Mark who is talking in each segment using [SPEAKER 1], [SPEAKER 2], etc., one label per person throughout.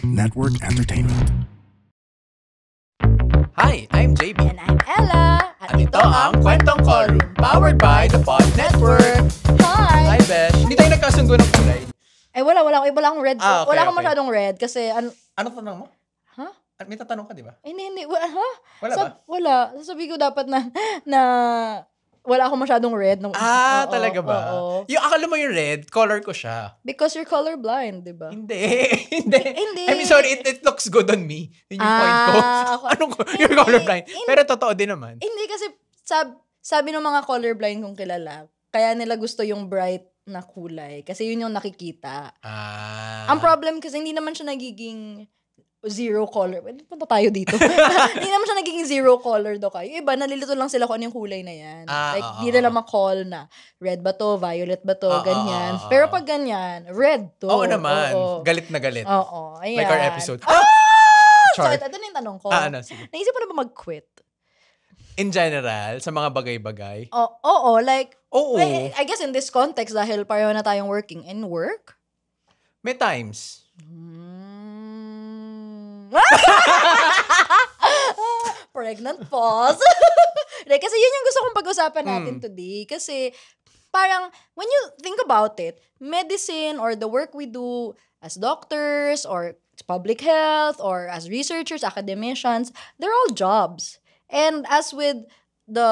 [SPEAKER 1] Network Entertainment.
[SPEAKER 2] Hi, I'm JB.
[SPEAKER 3] And I'm Ella.
[SPEAKER 2] At ito ang Kwentong Callroom, powered by the Pod Network. Hi,
[SPEAKER 3] Hi!
[SPEAKER 2] Besh. Hindi tayo nagkasundo ng kulay.
[SPEAKER 3] Wala akong red.
[SPEAKER 2] Okay,
[SPEAKER 3] wala akong
[SPEAKER 2] okay.
[SPEAKER 3] masyadong red kasi,
[SPEAKER 2] Ano tanong mo?
[SPEAKER 3] Huh?
[SPEAKER 2] May tatanong ka, di ba?
[SPEAKER 3] Hindi.
[SPEAKER 2] Wala ba?
[SPEAKER 3] Wala. Sabi ko dapat na wala akong masyadong red. Oo,
[SPEAKER 2] Talaga ba?
[SPEAKER 3] oo.
[SPEAKER 2] Yung akala mo yung red, color ko siya.
[SPEAKER 3] Because you're colorblind, di ba?
[SPEAKER 2] Hindi.
[SPEAKER 3] Hindi.
[SPEAKER 2] I mean, sorry, it looks good on me. Yun yung point ko. Anong you're colorblind? Pero totoo din naman.
[SPEAKER 3] Hindi kasi sabi ng mga colorblind kong kilala, kaya nila gusto yung bright na kulay. Kasi yun yung nakikita. Ang problem kasi hindi naman siya nagiging zero color. Punta tayo dito. Hindi naman siya nagiging zero color daw kayo. Iba, nalilito lang sila kung ano yung kulay na yan. Di nila ma-call na red ba to, violet ba to, ganyan. Pero pag ganyan, red to.
[SPEAKER 2] Oo naman.
[SPEAKER 3] Oo.
[SPEAKER 2] Galit na galit.
[SPEAKER 3] Oo. Ayan.
[SPEAKER 2] Like our episode.
[SPEAKER 3] So, ito na yung tanong ko.
[SPEAKER 2] Ano, sige.
[SPEAKER 3] Naisip mo na ba mag-quit?
[SPEAKER 2] In general, sa mga bagay-bagay.
[SPEAKER 3] Oo, like,
[SPEAKER 2] Oo.
[SPEAKER 3] I guess in this context, dahil pareho na tayong working in work,
[SPEAKER 2] May times.
[SPEAKER 3] pregnant pause. Kasi yun yung gusto kong pag-usapan natin today. Kasi parang, when you think about it, medicine or the work we do as doctors or public health or as researchers, academicians, they're all jobs. And as with the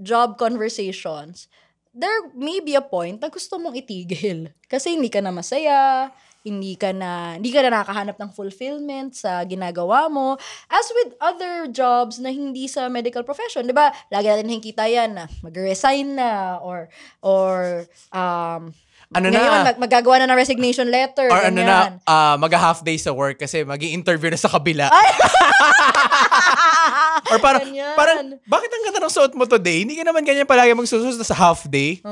[SPEAKER 3] job conversations, there may be a point na gusto mong itigil. Kasi hindi ka na masaya, hindi ka na nakahanap ng fulfillment sa ginagawa mo. As with other jobs na hindi sa medical profession, 'di ba? Lagi natin nakikita yan na mag-resign na or ngayon, magagawa na ng resignation letter.
[SPEAKER 2] Or
[SPEAKER 3] ganyan.
[SPEAKER 2] mag-half day sa work kasi mag-i-interview na sa kabila. Or parang, bakit ang ganda ng suot mo today? Hindi ka naman ganyan palagi magsusunod sa half day.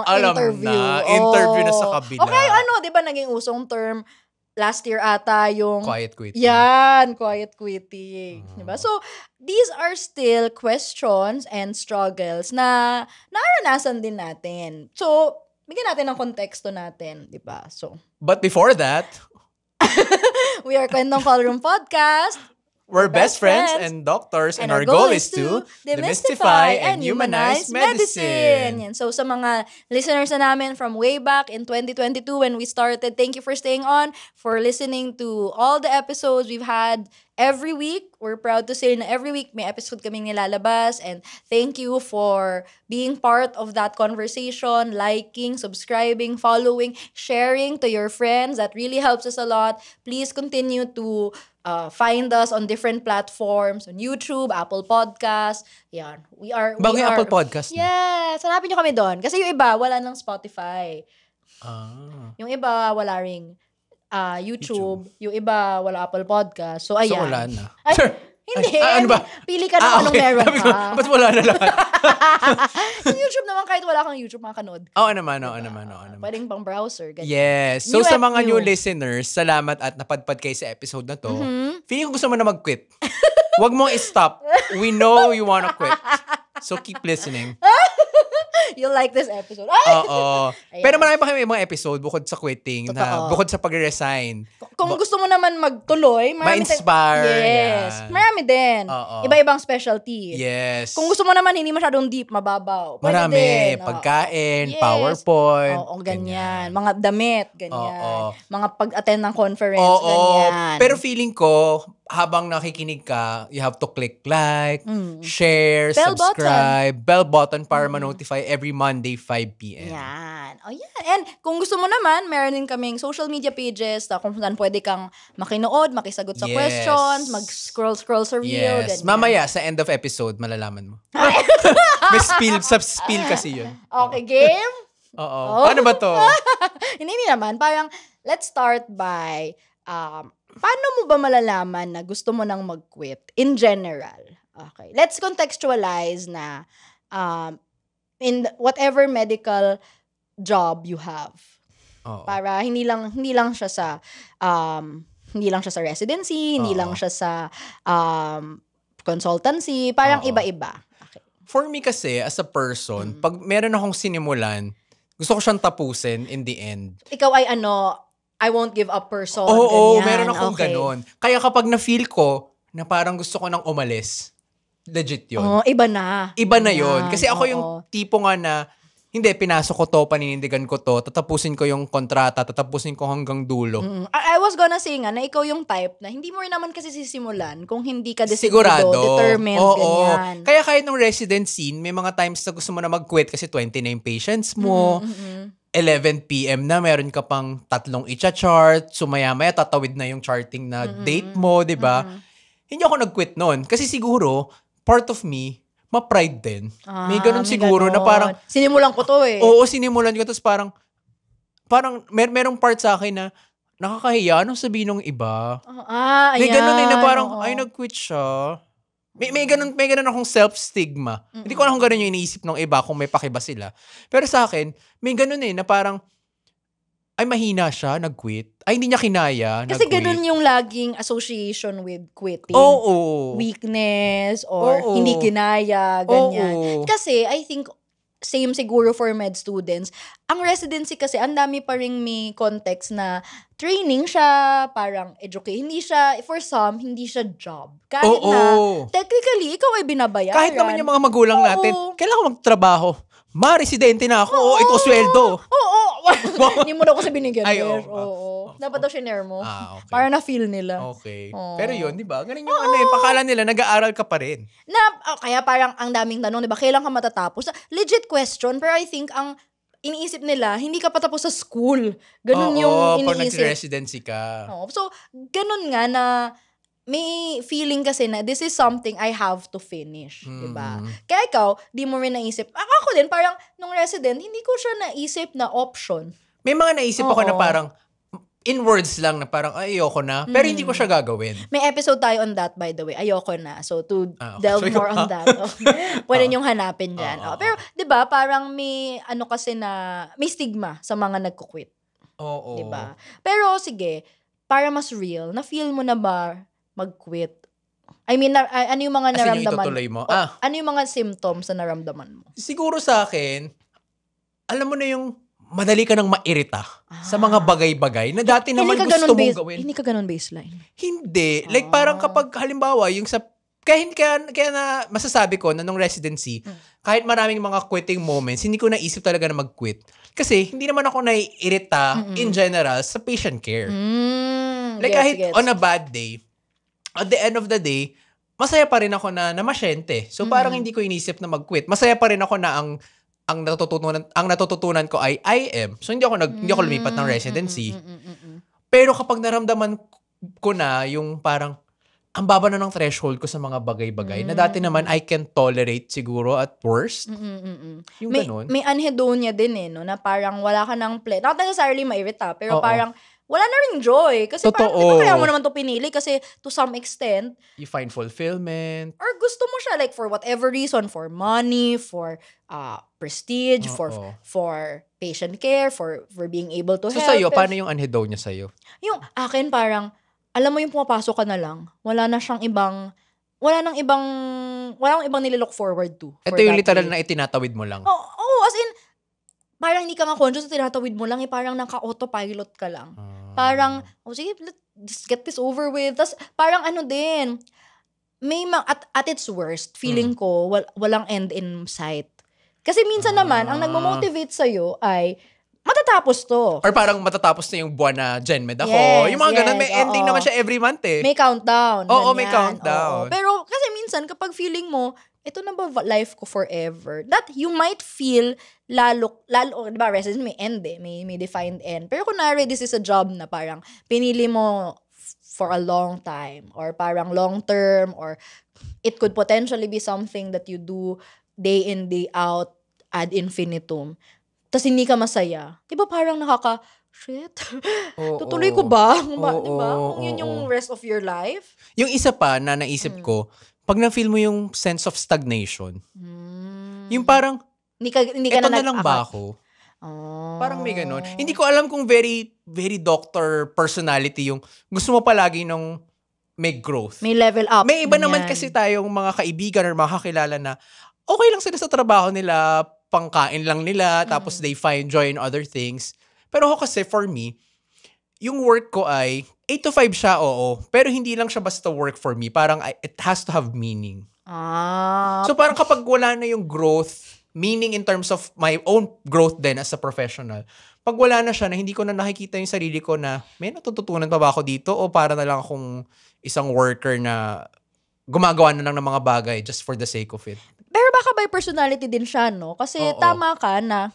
[SPEAKER 3] Alam
[SPEAKER 2] interview.
[SPEAKER 3] Interview
[SPEAKER 2] na sa kabila.
[SPEAKER 3] Okay, di ba naging usong term last year ata yung
[SPEAKER 2] Quiet quitting.
[SPEAKER 3] Yan, quiet quitting. Diba? So, these are still questions and struggles na naranasan din natin. So, bigyan natin ng konteksto natin, di ba? So,
[SPEAKER 2] But before that,
[SPEAKER 3] we are Kwentong Callroom Podcast.
[SPEAKER 2] we're best friends and doctors, and our goal is to demystify and humanize medicine.
[SPEAKER 3] Yan. So, sa mga listeners na namin from way back in 2022 when we started, thank you for staying on, for listening to all the episodes we've had every week. We're proud to say na every week may episode kaming nilalabas, and thank you for being part of that conversation, liking, subscribing, following, sharing to your friends. That really helps us a lot. Please continue to find us on different platforms, on YouTube, Apple Podcasts. Yan.
[SPEAKER 2] Bago yung Apple Podcast.
[SPEAKER 3] Yes. Hanapin nyo kami doon. Kasi yung iba, wala ng Spotify. Yung iba, wala ring YouTube. Yung iba, wala Apple Podcast. So, ayan.
[SPEAKER 2] So, wala na.
[SPEAKER 3] Hindi.
[SPEAKER 2] Ano ba?
[SPEAKER 3] Pili ka na anong meron ka.
[SPEAKER 2] Ba't wala na lahat?
[SPEAKER 3] Yung YouTube naman, kahit wala kang YouTube, makakanood.
[SPEAKER 2] Oo naman.
[SPEAKER 3] Pwedeng pang browser. Ganyan.
[SPEAKER 2] Yes. So, sa mga new listeners, salamat at napadpad kayo sa episode na to. Feeling ko gusto mo na mag-quit. Huwag mong i-stop. We know you wanna quit. So, keep listening.
[SPEAKER 3] You'll like this episode.
[SPEAKER 2] Oo. Pero marami pa kami mga episode bukod sa quitting, na bukod sa pag-resign.
[SPEAKER 3] Kung gusto mo naman magtuloy,
[SPEAKER 2] ma-inspire.
[SPEAKER 3] Yes.
[SPEAKER 2] Yan.
[SPEAKER 3] Marami din. Iba-ibang specialty.
[SPEAKER 2] Yes.
[SPEAKER 3] Kung gusto mo naman hindi masyadong deep, mababaw. Pwede
[SPEAKER 2] marami.
[SPEAKER 3] din.
[SPEAKER 2] Pagkain,
[SPEAKER 3] Yes.
[SPEAKER 2] PowerPoint.
[SPEAKER 3] Oo, ganyan. Mga damit, ganyan. Mga pag-attend ng conference,
[SPEAKER 2] Oo.
[SPEAKER 3] ganyan.
[SPEAKER 2] Pero feeling ko, habang nakikinig ka, you have to click like, share, subscribe, bell button para ma-notify every Monday 5 p.m.
[SPEAKER 3] Yan. Yan. And kung gusto mo naman, meron din kaming social media pages na kung saan pwede kang makinood, makisagot sa questions, mag-scroll sa reel,
[SPEAKER 2] Yes.
[SPEAKER 3] ganyan.
[SPEAKER 2] Mamaya, sa end of episode, malalaman mo. May spill kasi yun.
[SPEAKER 3] Okay, game?
[SPEAKER 2] Oo. Paano ba to?
[SPEAKER 3] Hindi naman. Parang, let's start by, paano mo ba malalaman na gusto mo nang mag-quit in general? Okay. Let's contextualize na in whatever medical job you have. Para hindi lang siya sa residency, hindi lang siya sa consultancy, parang iba-iba. Okay.
[SPEAKER 2] For me kasi, as a person, pag meron akong sinimulan, gusto ko siyang tapusin in the end.
[SPEAKER 3] Ikaw ay I won't give up person.
[SPEAKER 2] Oo,
[SPEAKER 3] ganyan.
[SPEAKER 2] meron akong
[SPEAKER 3] Okay.
[SPEAKER 2] ganon. Kaya kapag na-feel ko na parang gusto ko nang umalis, legit yun.
[SPEAKER 3] Oh, iba na.
[SPEAKER 2] Iba na yun.
[SPEAKER 3] Yan,
[SPEAKER 2] Kasi ako yung
[SPEAKER 3] oo.
[SPEAKER 2] tipo nga na, hindi, pinasok ko to, paninindigan ko to, tatapusin ko yung kontrata, tatapusin ko hanggang dulo.
[SPEAKER 3] I was gonna say nga na ikaw yung type na hindi mo rin naman kasi sisimulan kung hindi ka
[SPEAKER 2] Sigurado.
[SPEAKER 3] determined,
[SPEAKER 2] Oo.
[SPEAKER 3] ganyan.
[SPEAKER 2] Kaya kahit nung resident scene, may mga times na gusto mo na mag-quit kasi 20 na yung patients mo, 11 p.m. na, meron ka pang 3 icha-chart, so maya-maya tatawid na yung charting na date mo, di ba? Hindi ako nag-quit noon. Kasi siguro, part of me, ma-pride din. May ganun siguro na parang,
[SPEAKER 3] sinimulan ko to eh.
[SPEAKER 2] oo, sinimulan ko, tapos parang merong part sa akin na, nakakahiya, anong sabihin ng iba?
[SPEAKER 3] Ayan.
[SPEAKER 2] May ganun na parang,
[SPEAKER 3] oo.
[SPEAKER 2] ay, nag-quit siya. May ganun akong self-stigma. Hindi ko alam kung ganun yung iniisip ng iba kung may pakiba sila. Pero sa akin, may ganun na parang, ay, mahina siya, nag-quit. Ay, hindi niya kinaya,
[SPEAKER 3] Kasi
[SPEAKER 2] nag-quit.
[SPEAKER 3] ganun yung laging association with quitting.
[SPEAKER 2] Oo.
[SPEAKER 3] Weakness or
[SPEAKER 2] Oo.
[SPEAKER 3] hindi kinaya, ganyan.
[SPEAKER 2] Oo.
[SPEAKER 3] Kasi I think same siguro for med students. Ang residency kasi ang dami pa ring may context na training siya, parang educate. Hindi siya, for some, hindi siya job. Kahit
[SPEAKER 2] Oo.
[SPEAKER 3] na, technically, ikaw ay binabayaran.
[SPEAKER 2] Kahit naman yung mga magulang natin,
[SPEAKER 3] Oo.
[SPEAKER 2] kailangan ko magtrabaho. Residente na ako. Oo, ito sweldo.
[SPEAKER 3] Oo. Hindi mo daw kasi binigyan.
[SPEAKER 2] Ay,
[SPEAKER 3] Besh.
[SPEAKER 2] oo.
[SPEAKER 3] Oo. Dapat daw shinare mo.
[SPEAKER 2] Okay.
[SPEAKER 3] Para na-feel nila.
[SPEAKER 2] Okay.
[SPEAKER 3] Oo.
[SPEAKER 2] Pero yun, di ba? Ganun yung pakala nila, nag-aaral ka pa rin.
[SPEAKER 3] Kaya parang ang daming tanong, di ba? Kailan ka matatapos? Legit question, pero I think ang iniisip nila, hindi ka patapos sa school. Ganun yung
[SPEAKER 2] pag
[SPEAKER 3] iniisip.
[SPEAKER 2] nag-residency ka.
[SPEAKER 3] Oo. So, ganun nga na may feeling kasi na this is something I have to finish, di ba? Kaya ikaw, di mo rin naisip. Ako din, parang nung resident, hindi ko siya naisip na option.
[SPEAKER 2] May mga naisip ako na
[SPEAKER 3] Oo.
[SPEAKER 2] parang, in words lang na parang, ayoko na. Pero hindi ko siya gagawin.
[SPEAKER 3] May episode tayo on that, by the way. Ayoko na. So, to
[SPEAKER 2] Okay.
[SPEAKER 3] delve more on that. Pwede niyong hanapin dyan.
[SPEAKER 2] Oo.
[SPEAKER 3] Pero, di ba, parang may, kasi na, may stigma sa mga nagko-quit.
[SPEAKER 2] Oo.
[SPEAKER 3] Di ba? Pero, sige, para mas real, na-feel mo na ba mag-quit? I mean, ano yung mga
[SPEAKER 2] As in, yung
[SPEAKER 3] naramdaman
[SPEAKER 2] itutuloy mo?
[SPEAKER 3] Ano yung mga symptoms na naramdaman mo?
[SPEAKER 2] Siguro sa akin, alam mo na yung madali ka nang mairita sa mga bagay-bagay na dati naman gusto mong gawin.
[SPEAKER 3] Hindi ka ganun baseline.
[SPEAKER 2] Hindi. Like parang kapag halimbawa, yung sa kaya na masasabi ko na nung residency, kahit maraming mga quitting moments, hindi ko naisip talaga na mag-quit. Kasi hindi naman ako naiirita in general sa patient care. Like kahit on a bad day, at the end of the day, masaya pa rin ako na masyente. So parang hindi ko inisip na mag-quit. Masaya pa rin ako na ang natututunan ko ay IM. So hindi ako lumipat ng residency. Pero kapag naramdaman ko na yung parang ang baba na ng threshold ko sa mga bagay-bagay na dati naman I can tolerate siguro at worst. Yung ganun.
[SPEAKER 3] May anhedonia din no, na parang wala ka ng play. Not necessarily mairita, pero
[SPEAKER 2] Oo.
[SPEAKER 3] parang wala na ring joy. Kasi parang,
[SPEAKER 2] Totoo.
[SPEAKER 3] di ba kaya mo naman to pinili? Kasi to some extent,
[SPEAKER 2] You find fulfillment.
[SPEAKER 3] or gusto mo siya like for whatever reason, for money, for prestige,
[SPEAKER 2] Oo.
[SPEAKER 3] for patient care, for being able to
[SPEAKER 2] So
[SPEAKER 3] help.
[SPEAKER 2] sa'yo, paano yung anhedonia sa'yo?
[SPEAKER 3] Yung akin parang, alam mo yung pumapasok ka na lang, wala nang ibang nililook forward to.
[SPEAKER 2] Ito yung literal na itinatawid mo lang.
[SPEAKER 3] Oo, as in, parang hindi ka nga conscious na tinatawid mo lang, parang naka-autopilot ka lang. Parang, sige, let's get this over with. Tapos, parang din, at its worst, feeling ko, walang end in sight. Kasi minsan naman, ang nagmo-motivate sa'yo ay, matatapos to.
[SPEAKER 2] Or parang matatapos na yung buwan na GenMed ako.
[SPEAKER 3] Yes,
[SPEAKER 2] Yung mga ganun, may
[SPEAKER 3] yes,
[SPEAKER 2] ending
[SPEAKER 3] oo.
[SPEAKER 2] naman siya every month eh.
[SPEAKER 3] May countdown.
[SPEAKER 2] Oo,
[SPEAKER 3] ganyan.
[SPEAKER 2] may countdown.
[SPEAKER 3] Oo. Pero kasi minsan, kapag feeling mo, ito na ba life ko forever? That you might feel lalo, di ba, residence may end may defined end. Pero kunwari, this is a job na parang pinili mo for a long time or parang long term or it could potentially be something that you do day in, day out ad infinitum. Tapos hindi ka masaya. Di ba parang shit,
[SPEAKER 2] Oo.
[SPEAKER 3] tutuloy ko ba?
[SPEAKER 2] Oo,
[SPEAKER 3] Di ba? Kung yun
[SPEAKER 2] oo.
[SPEAKER 3] yung rest of your life.
[SPEAKER 2] Yung isa pa na naisip ko, pag na-feel mo yung sense of stagnation, yung parang,
[SPEAKER 3] Hindi ka
[SPEAKER 2] eto
[SPEAKER 3] na
[SPEAKER 2] na lang ba ako?
[SPEAKER 3] Oh.
[SPEAKER 2] Parang may ganun. Hindi ko alam kung very, very doctor personality yung gusto mo palagi nung may growth.
[SPEAKER 3] May level up.
[SPEAKER 2] May iba naman
[SPEAKER 3] Ganyan.
[SPEAKER 2] kasi tayong mga kaibigan or mga kakilala na okay lang sila sa trabaho nila, pangkain lang nila, tapos they find joy in other things. Pero ako kasi, for me, yung work ko ay 8 to 5 siya, oo. Pero hindi lang siya basta work for me. Parang it has to have meaning. So parang kapag wala na yung growth, meaning in terms of my own growth din as a professional, pag wala na siya na hindi ko na nakikita yung sarili ko na may natututunan pa ba ako dito o para na lang akong isang worker na gumagawa na lang ng mga bagay just for the sake of it.
[SPEAKER 3] Pero baka by personality din siya, no? Kasi
[SPEAKER 2] Oo.
[SPEAKER 3] tama ka na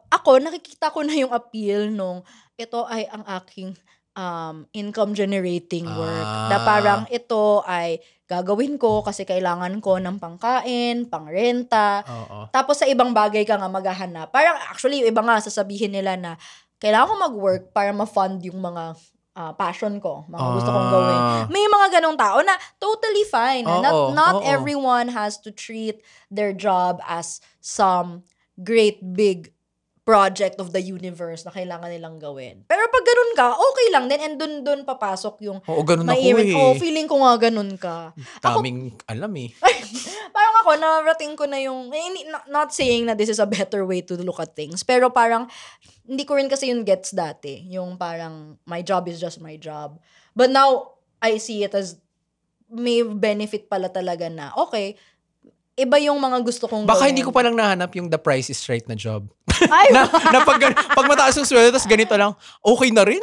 [SPEAKER 3] ako, nakikita ko na yung appeal nung ito ay ang aking income generating work. Na parang ito ay gagawin ko kasi kailangan ko ng pangkain, pangrenta.
[SPEAKER 2] Oo.
[SPEAKER 3] Tapos sa ibang bagay ka nga maghahanap. Parang actually, yung iba nga sasabihin nila na kailangan ko mag-work para ma-fund yung mga passion ko, mga gusto kong gawin. May mga ganong tao na totally fine. Not everyone has to treat their job as some great big project of the universe na kailangan nilang gawin. Pero pag ganun ka, okay lang din. And dun papasok yung
[SPEAKER 2] ganun ako
[SPEAKER 3] feeling ko nga ganun ka.
[SPEAKER 2] Daming alam eh.
[SPEAKER 3] Parang ako, narating ko na yung, not saying na this is a better way to look at things, pero parang, hindi ko rin kasi yung gets dati. Yung parang, my job is just my job. But now, I see it as, may benefit pala talaga na, okay, iba yung mga gusto kong
[SPEAKER 2] Baka
[SPEAKER 3] gawin.
[SPEAKER 2] hindi ko palang nahanap yung the price is right na job.
[SPEAKER 3] Ay,
[SPEAKER 2] na pag mataas yung sweldo, tapos ganito lang, okay na rin.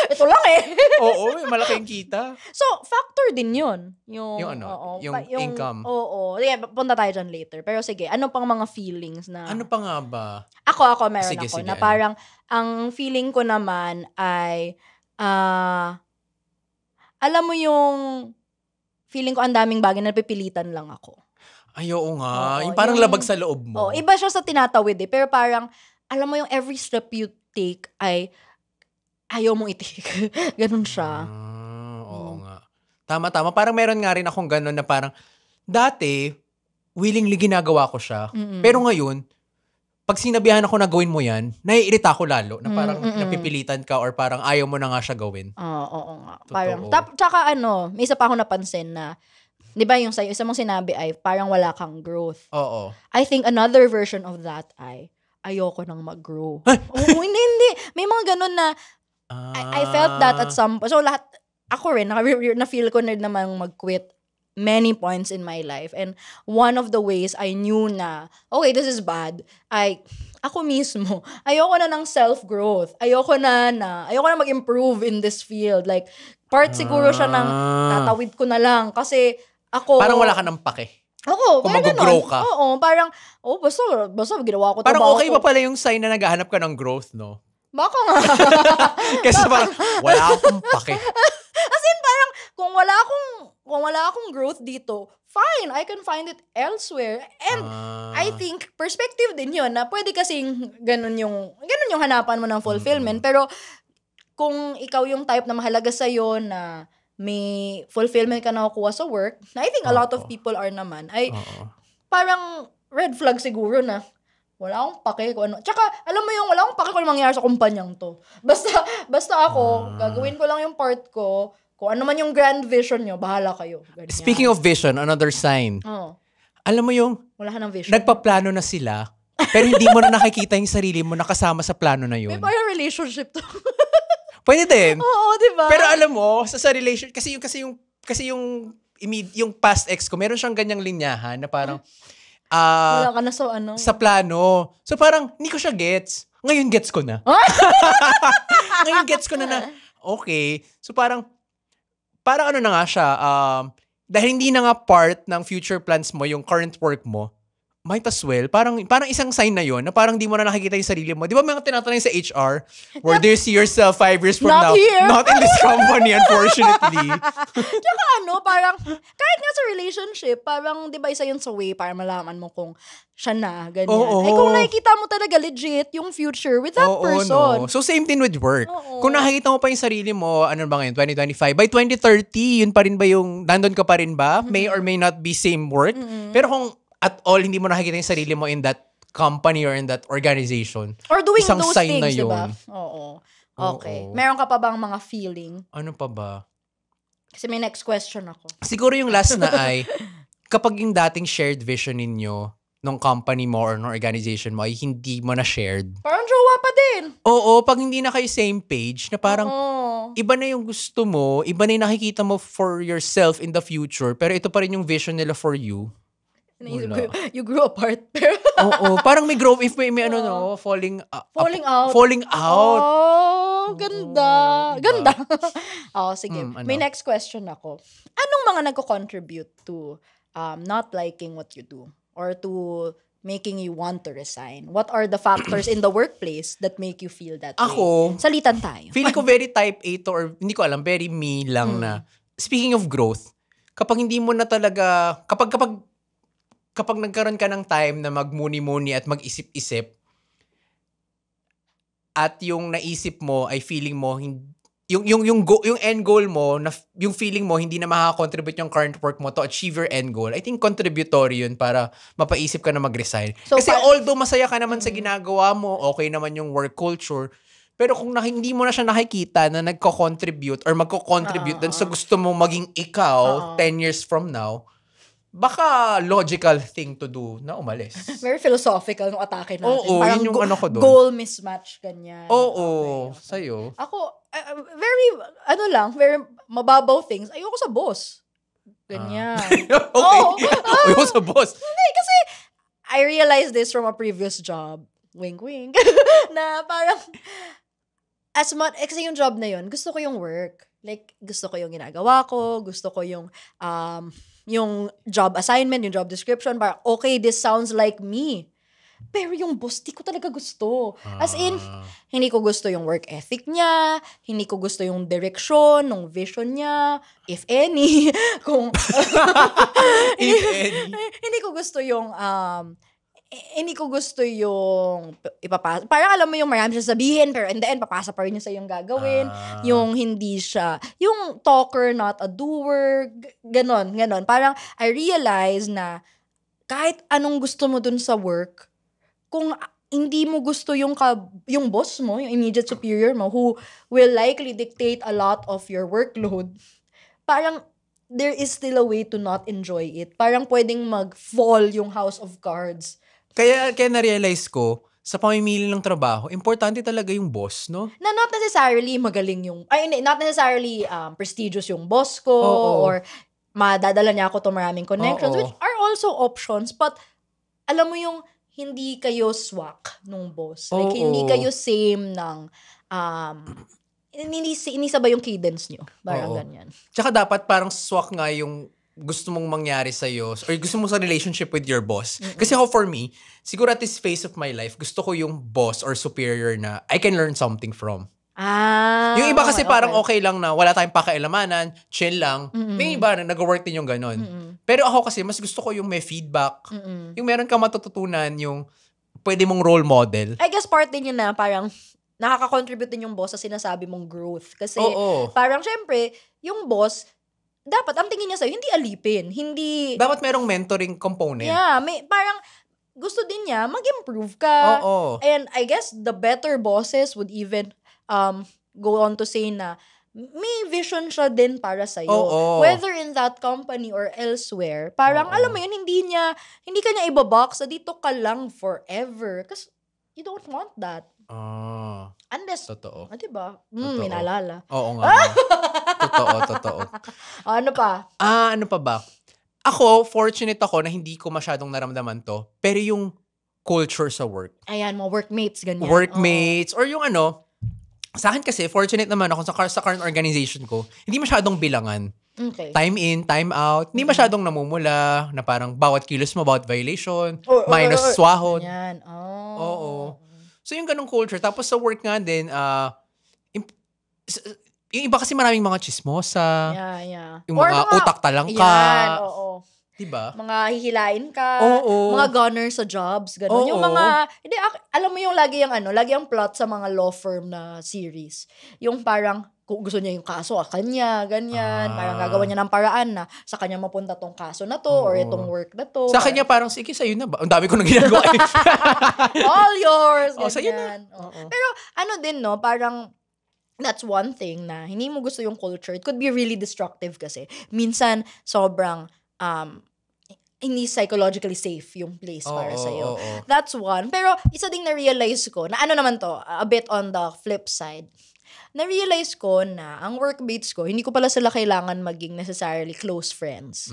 [SPEAKER 3] ito lang eh.
[SPEAKER 2] Oo, malaking kita.
[SPEAKER 3] So, factor din yun. Yung
[SPEAKER 2] ano, yung income.
[SPEAKER 3] Oo. Yeah, punta tayo dyan later. Pero sige, ano pang mga feelings na...
[SPEAKER 2] Ano pa nga ba?
[SPEAKER 3] Ako meron
[SPEAKER 2] Sige,
[SPEAKER 3] ako.
[SPEAKER 2] sige,
[SPEAKER 3] Na parang, ang feeling ko naman ay, alam mo yung, feeling ko ang daming bagay na napipilitan lang ako.
[SPEAKER 2] Ay, oo nga.
[SPEAKER 3] Oo,
[SPEAKER 2] yung parang
[SPEAKER 3] yung-
[SPEAKER 2] labag sa loob mo.
[SPEAKER 3] Iba siya sa tinatawid eh. Pero parang, alam mo yung every step you take ay ayaw mong i-take. Ganun siya.
[SPEAKER 2] Oo nga. Tama. Parang meron nga rin akong ganun na parang, dati, willingly ginagawa ko siya. Pero ngayon, pag sinabihan ako na gawin mo yan, naiirita ako lalo. Na parang napipilitan ka or parang ayaw mo na nga siya gawin.
[SPEAKER 3] Oo nga.
[SPEAKER 2] Totoo.
[SPEAKER 3] Parang, tsaka may isa pa ako napansin na, di ba yung sa'yo, isa mong sinabi ay parang wala kang growth.
[SPEAKER 2] Oo.
[SPEAKER 3] I think another version of that ay, ayoko nang mag-grow. Oo, hindi. May mga ganun na, I felt that at some point. So lahat, ako rin, na-feel ko na naman mag-quit many points in my life. And one of the ways I knew na, okay, this is bad, ay, ako mismo, ayoko na ng self-growth. Ayoko na mag-improve in this field. Like, part siguro siya ng tatawid ko na lang. Kasi, ako...
[SPEAKER 2] Parang wala ka ng pake.
[SPEAKER 3] Oo,
[SPEAKER 2] Kung
[SPEAKER 3] parang
[SPEAKER 2] mag-grow
[SPEAKER 3] ganun.
[SPEAKER 2] ka.
[SPEAKER 3] Oo, parang, basta ginawa ko
[SPEAKER 2] Parang
[SPEAKER 3] trabaho
[SPEAKER 2] okay
[SPEAKER 3] ko.
[SPEAKER 2] pa pala yung sign na naghahanap ka ng growth, no?
[SPEAKER 3] Baka nga.
[SPEAKER 2] Kasi parang, wala akong pake.
[SPEAKER 3] As in, parang, kung wala akong growth dito, fine, I can find it elsewhere. And I think perspective din 'yon na pwede kasing ganun yung hanapan mo ng fulfillment, pero kung ikaw yung type na mahalaga sa na may fulfillment ka nakukuha sa work, na I think a lot of people are naman, ay parang red flag siguro na wala akong pake kung ano. Tsaka, alam mo yung wala akong pake kung ano mangyayari sa kumpanyang to. Basta ako, gagawin ko lang yung part ko. Kung ano man yung grand vision nyo, bahala kayo. Ganyan.
[SPEAKER 2] Speaking of vision, another sign. Alam mo yung,
[SPEAKER 3] Wala ka ng vision.
[SPEAKER 2] nagpaplano na sila, pero hindi mo na nakikita yung sarili mo nakasama sa plano na yun.
[SPEAKER 3] May parang relationship to.
[SPEAKER 2] Pwede din.
[SPEAKER 3] Oo, di ba?
[SPEAKER 2] Pero alam mo, sa relation, kasi yung past ex ko, meron siyang ganyang linyahan na parang,
[SPEAKER 3] wala ka na
[SPEAKER 2] sa plano. So parang, hindi ko siya gets. Ngayon gets ko na. Ngayon gets ko na okay. So parang ano na nga siya, dahil hindi na nga part ng future plans mo yung current work mo, might as well, parang isang sign na yon na parang di mo na nakikita yung sarili mo. Di ba mga tinatanong sa HR, where do you see yourself 5 years from
[SPEAKER 3] Not
[SPEAKER 2] now?
[SPEAKER 3] here.
[SPEAKER 2] Not in this company, unfortunately.
[SPEAKER 3] Tsaka parang, kahit nga sa relationship, parang, di ba isa yun sa way para malaman mo kung siya na, ganyan.
[SPEAKER 2] Oo.
[SPEAKER 3] Ay, kung nakikita mo talaga legit yung future with that person.
[SPEAKER 2] No. So, same thing with work.
[SPEAKER 3] Oo.
[SPEAKER 2] Kung nakikita mo pa yung sarili mo, ano ba ngayon, 2025, by 2030, yun pa rin ba yung, nandun ka pa rin ba? May or may not be same work. Pero kung at all, hindi mo nakikita yung sarili mo in that company or in that organization.
[SPEAKER 3] Or doing
[SPEAKER 2] isang
[SPEAKER 3] those
[SPEAKER 2] sign na
[SPEAKER 3] things, di ba?
[SPEAKER 2] yun.
[SPEAKER 3] Oo. Okay.
[SPEAKER 2] Oo.
[SPEAKER 3] Meron ka pa bang mga feeling?
[SPEAKER 2] Ano pa ba?
[SPEAKER 3] Kasi may next question ako.
[SPEAKER 2] Siguro yung last na ay, kapag yung dating shared vision ninyo nung company mo or nung organization mo ay hindi mo na shared.
[SPEAKER 3] Parang jowa pa din.
[SPEAKER 2] Oo, pag hindi na kayo same page, na parang
[SPEAKER 3] Oo.
[SPEAKER 2] iba na yung gusto mo, iba na yung nakikita mo for yourself in the future, pero ito pa rin yung vision nila for you.
[SPEAKER 3] Naisip
[SPEAKER 2] Wala.
[SPEAKER 3] ko, you grew apart. Pero,
[SPEAKER 2] Oo, parang may growth, if may ano, no, falling
[SPEAKER 3] out.
[SPEAKER 2] Falling out.
[SPEAKER 3] Oh, ganda.
[SPEAKER 2] diba?
[SPEAKER 3] Ganda. Oh, sige.
[SPEAKER 2] ano?
[SPEAKER 3] May next question ako. Anong mga nagko-contribute to not liking what you do? Or to making you want to resign? What are the factors in the workplace that make you feel that
[SPEAKER 2] Ako,
[SPEAKER 3] way? Salitan tayo.
[SPEAKER 2] feeling ko very type A to, or hindi ko alam, very me lang na, speaking of growth, kapag hindi mo na talaga, kapag nagkaroon ka ng time na magmuni-muni at mag-isip-isip, at yung naisip mo ay feeling mo, yung end goal mo, yung feeling mo, hindi na makaka-contribute yung current work mo to achieve your end goal, I think contributory yun para mapaisip ka na mag-resign.
[SPEAKER 3] So,
[SPEAKER 2] Kasi although masaya ka naman sa ginagawa mo, okay naman yung work culture, pero kung hindi mo na siya nakikita na nagko-contribute or magko-contribute dun sa gusto mo maging ikaw 10 years from now, baka logical thing to do na umalis.
[SPEAKER 3] Very philosophical yung atake natin.
[SPEAKER 2] Oo,
[SPEAKER 3] Parang
[SPEAKER 2] yun yung ano ko dun.
[SPEAKER 3] goal mismatch, ganyan.
[SPEAKER 2] Oo,
[SPEAKER 3] Okay.
[SPEAKER 2] sa'yo.
[SPEAKER 3] Ako, very mababaw things. Ayoko sa boss. Ganyan.
[SPEAKER 2] Okay. Ayoko sa boss.
[SPEAKER 3] Hindi, kasi I realized this from a previous job. Wink, wink. Na parang, kasi yung job na yun, gusto ko yung work. Like, gusto ko yung ginagawa ko, gusto ko yung job assignment, yung job description, parang, okay, this sounds like me. Pero yung boss, di ko talaga gusto. As in, hindi ko gusto yung work ethic niya, hindi ko gusto yung direction, yung vision niya, if any.
[SPEAKER 2] If any.
[SPEAKER 3] Hindi ko gusto yung, ipapasa. Parang alam mo yung marami siya sabihin, pero in the end, papasa pa rin niya sa yung gagawin. Yung hindi siya, yung talker, not a doer. Ganon. Parang, I realize na, kahit anong gusto mo dun sa work, kung hindi mo gusto yung boss mo, yung immediate superior mo, who will likely dictate a lot of your workload, parang there is still a way to not enjoy it. Parang pwedeng mag-fall yung house of cards.
[SPEAKER 2] Kaya na-realize ko, sa pamimili ng trabaho, importante talaga yung boss, no?
[SPEAKER 3] Na not necessarily magaling yung, not necessarily prestigious yung boss ko, or madadala niya ako to maraming connections, which are also options, but alam mo yung hindi kayo swak nung boss. Like, hindi kayo same ng, hindi sabay yung cadence nyo. Parang ganyan.
[SPEAKER 2] Tsaka dapat parang swak nga yung gusto mong mangyari sa'yo or gusto mo sa relationship with your boss. Kasi for me, siguro at this phase of my life, gusto ko yung boss or superior na I can learn something from. Yung iba kasi parang okay lang na wala tayong pakialamanan, chill lang. May iba na nag-work din yung ganon. Pero ako kasi, mas gusto ko yung may feedback. Yung meron ka matututunan, yung pwede mong role model.
[SPEAKER 3] I guess part din yun na parang nakaka-contribute din yung boss sa sinasabi mong growth. Kasi parang syempre, yung boss, dapat ang tingin niya sa'yo, hindi alipin. Hindi...
[SPEAKER 2] Dapat merong mentoring component.
[SPEAKER 3] Yeah, parang gusto din niya mag-improve ka. And I guess the better bosses would even go on to say na may vision siya din para sa'yo. Whether in that company or elsewhere. Parang alam mo yun, hindi ka niya ibabox na dito ka lang forever. Kasi you don't want that. Unless,
[SPEAKER 2] Totoo.
[SPEAKER 3] Diba? May naalala.
[SPEAKER 2] Oo nga. Totoo.
[SPEAKER 3] Ano pa?
[SPEAKER 2] Ano pa ba? Ako, fortunate ako na hindi ko masyadong naramdaman to. Pero yung culture sa work.
[SPEAKER 3] Ayan, mga workmates, ganyan.
[SPEAKER 2] Workmates. Or yung sa akin kasi, fortunate naman ako sa current organization ko, hindi masyadong bilangan.
[SPEAKER 3] Okay.
[SPEAKER 2] Time in, time out. Hindi masyadong namumula na parang bawat kilos mo, bawat violation, minus swahod.
[SPEAKER 3] Ganyan.
[SPEAKER 2] Oo. So yung ganong culture. Tapos sa work nga din, yung iba kasi maraming mga chismosa.
[SPEAKER 3] Yeah.
[SPEAKER 2] Yung mga utak talang ka.
[SPEAKER 3] Yan, oo.
[SPEAKER 2] Diba?
[SPEAKER 3] Mga hihilain ka.
[SPEAKER 2] Oo.
[SPEAKER 3] Mga goners sa jobs. Ganun. Yung mga, hindi, alam mo yung lagi yung plot sa mga law firm na series. Yung parang, kung gusto niya yung kaso, kanya, ganyan. Parang gagawa niya ng paraan na sa kanya mapunta tong kaso na to or itong work na to.
[SPEAKER 2] Sa kanya parang, sige, sa'yo na ba? Ang dami ko nang ginagawa.
[SPEAKER 3] All yours. Ganyan.
[SPEAKER 2] Sa'yo na.
[SPEAKER 3] Pero din, no, parang, that's one thing na hindi mo gusto yung culture. It could be really destructive kasi. Minsan, sobrang, hindi psychologically safe yung place para sa'yo.
[SPEAKER 2] Oo.
[SPEAKER 3] That's one. Pero isa ding na-realize ko, na ano naman to, a bit on the flip side, na-realize ko na ang workmates ko, hindi ko pala sila kailangan maging necessarily close friends.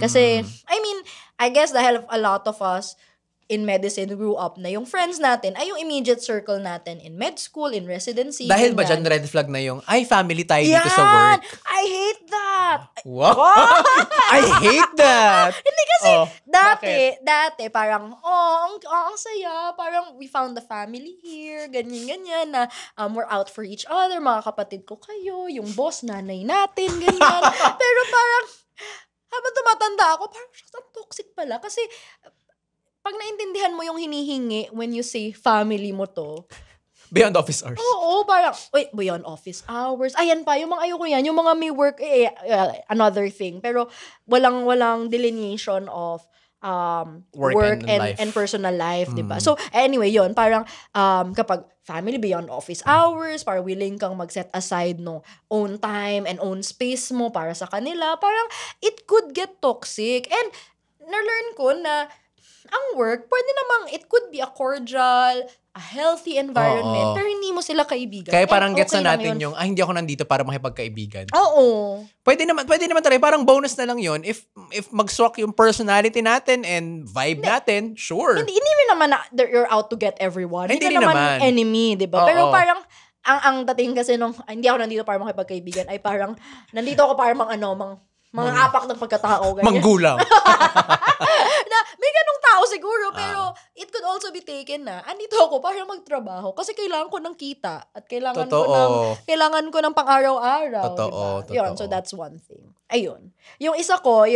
[SPEAKER 3] Kasi, I mean, I guess dahil a lot of us in medicine grew up na yung friends natin ay yung immediate circle natin in med school, in residency.
[SPEAKER 2] Dahil ba dyan red flag na yung, ay, family tayo dito sa work?
[SPEAKER 3] I hate that!
[SPEAKER 2] Wow! I hate that!
[SPEAKER 3] Hindi kasi,
[SPEAKER 2] bakit?
[SPEAKER 3] dati, parang, ang saya, parang we found the family here, ganyan, na we're out for each other, mga kapatid ko kayo, yung boss, nanay natin, ganyan. Pero parang, habang tumatanda ako, parang, ang toxic pala. Kasi, pag naintindihan mo yung hinihingi when you say family mo to,
[SPEAKER 2] Beyond office hours.
[SPEAKER 3] oo, parang, beyond office hours. Ayan pa, yung mga ayoko yan, yung mga may work, another thing. Pero, walang delineation of work and
[SPEAKER 2] life.
[SPEAKER 3] and personal life, diba? So, anyway, yon parang, kapag family beyond office hours, para willing kang mag-set aside no own time and own space mo para sa kanila, parang, it could get toxic. And, na-learn ko na, ang work, pwede namang, it could be a cordial, a healthy environment, pero hindi mo sila kaibigan.
[SPEAKER 2] Kaya parang gets
[SPEAKER 3] okay
[SPEAKER 2] na natin yung, hindi ako nandito para makipagkaibigan.
[SPEAKER 3] Oo.
[SPEAKER 2] Pwede naman talaga, parang bonus na lang yun. If mag-swak yung personality natin and vibe natin, sure.
[SPEAKER 3] Hindi rin naman na you're out to get everyone.
[SPEAKER 2] Hindi
[SPEAKER 3] Hindi
[SPEAKER 2] rin
[SPEAKER 3] naman
[SPEAKER 2] naman.
[SPEAKER 3] enemy, di ba?
[SPEAKER 2] Oo.
[SPEAKER 3] Pero parang, ang dating kasi nung, hindi ako nandito para makipagkaibigan, ay parang, nandito ako para mga apak ng pagkatao. Ganyan.
[SPEAKER 2] Manggulang.
[SPEAKER 3] Na may ganong tao siguro, pero it could also be taken na andito ako para magtrabaho kasi kailangan ko ng kita at kailangan ko ng pang-araw-araw.
[SPEAKER 2] Totoo.
[SPEAKER 3] Diba? Yun, so that's one thing. Ayun. Yung isa ko,